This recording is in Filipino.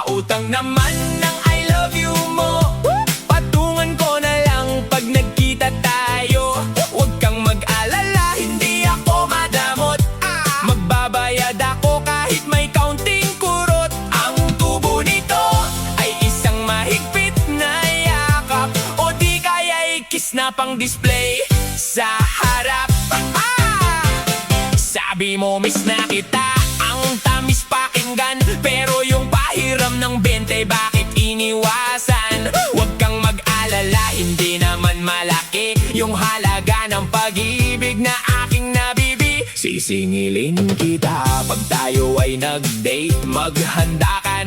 Pautang naman ng I love you mo. Patungan ko na lang pag nagkita tayo. Huwag kang mag-alala, hindi ako madamot. Magbabayad ako kahit may kaunting kurot. Ang tubo nito ay isang mahigpit na yakap, o di kaya kiss na pang display sa harap. Sabi mo miss na kita, ang tamis pakinggan, pero yung pahiram ng 20 bakit iniwasan? Huwag kang mag-alala, hindi naman malaki yung halaga ng pag-ibig na aking nabibi. Sisingilin kita pag tayo ay nag-date. Maghanda ka